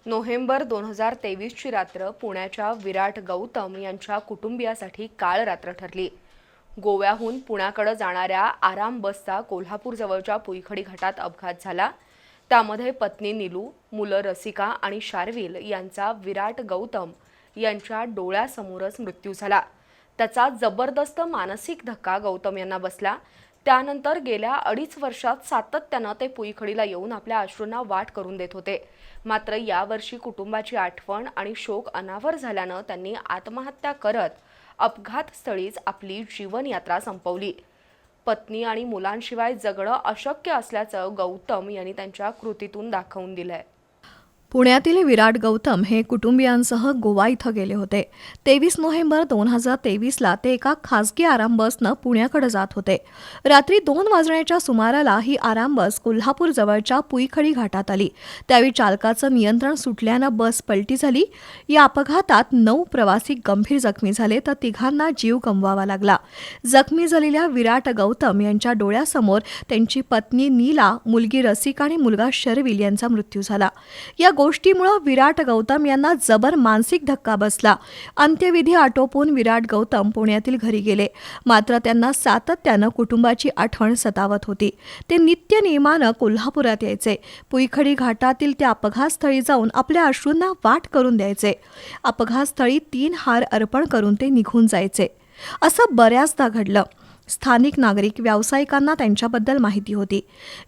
November 2023ची रात्र पुण्याच्या विराट गौतम यांच्या कुटुंबियासाठी काळ रात्र ठरली। गोव्याहून पुण्याकडे जाणाऱ्या आराम बसचा कोल्हापूर जवळच्या पुईखडी घाटात अपघात झाला। त्यामध्ये पत्नी नीलू, मुलं रसिका आणि शार्विल यांचा विराट गौतम यांच्या डोळ्यासमोरच मृत्यू झाला। त्याचा जबरदस्त मानसिक धक्का गौतम यांना बसला। त्यानंतर गेल्या 2.5 वर्षात सातत्याने ते पुईखडीला येऊन आपल्या अश्रूंना वाट करून देत होते। मात्र यावर्षी कुटुंबाची आठवण आणि शोक अनावर झाल्याने त्यांनी आत्महत्या करत अपघातस्थळीच आपली जीवनयात्रा संपवली। पत्नी आणि मुलांशिवाय जगणं अशक्य असल्याचं गौतम यांनी त्यांच्या कृतीतून दाखवून दिलंय। पुण्यातील विराट गौतम हे कुटुंबियांसह गोवा इथं गेले होते। 23 नोव्हेंबर 2023ला ते एका खासगी आराम बसनं पुण्याकडे जात होते। रात्री 2 वाजण्याच्या सुमाराला ही आराम बस कोल्हापूर जवळच्या पुईखडी घाटात आली। त्यावेळी चालकाचं नियंत्रण सुटल्यानं बस पलटी झाली। या अपघातात 9 प्रवासी गंभीर जखमी झाले तर 3घांना जीव गमवावा लागला। जखमी झालेल्या विराट गौतम यांच्या डोळ्यासमोर त्यांची पत्नी नीला, मुलगी रसिका आणि मुलगा शर्विल यांचा मृत्यू झाला। या गोष्टीमुळे विराट गौतम यांना जबर मानसिक धक्का बसला। अंत्यविधी आटोपून विराट गौतम पुण्यातील घरी गेले। मात्र त्यांना सातत्यानं कुटुंबाची आठवण सतावत होती। ते नित्य नियमानं कोल्हापुरात यायचे। पुईखडी घाटातील त्या अपघातस्थळी जाऊन आपल्या अश्रूंना वाट करून द्यायचे। अपघातस्थळी 3 हार अर्पण करून ते निघून जायचे। असं बऱ्याचदा घडलं। स्थानिक नागरिक, व्यावसायिकांना त्यांच्याबद्दल माहिती होती।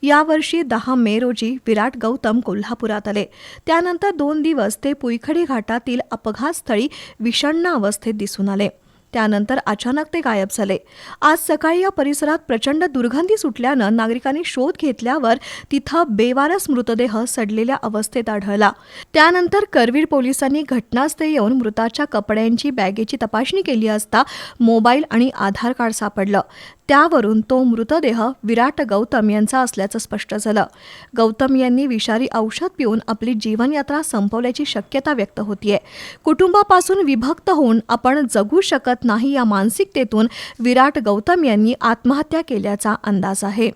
यावर्षी 10 मे रोजी विराट गौतम कोल्हापुरात आले। त्यानंतर 2 दिवस ते पुईखडी घाटातील अपघातस्थळी विषण्ण अवस्थेत दिसून आले। त्यानंतर अचानक ते गायब झाले। आज सकाळी या परिसरात प्रचंड दुर्गंधी सुटल्यानं नागरिकांनी शोध घेतल्यावर तिथं बेवारस मृतदेह सडलेल्या अवस्थेत आढळला। त्यानंतर करवीर पोलिसांनी घटनास्थळी येऊन मृताच्या कपड्यांची, बॅगेची तपासणी केली असता मोबाईल आणि आधार कार्ड सापडलं। त्यावरून तो मृतदेह विराट गौतम यांचा असल्याचं स्पष्ट झालं। गौतम यांनी विषारी औषध पिऊन आपली जीवनयात्रा संपवल्याची शक्यता व्यक्त होतीये। कुटुंबापासून विभक्त होऊन आपण जगू शकत नाही या मानसिकतेतून विराट गौतम यांनी आत्महत्या केल्याचा अंदाज आहे।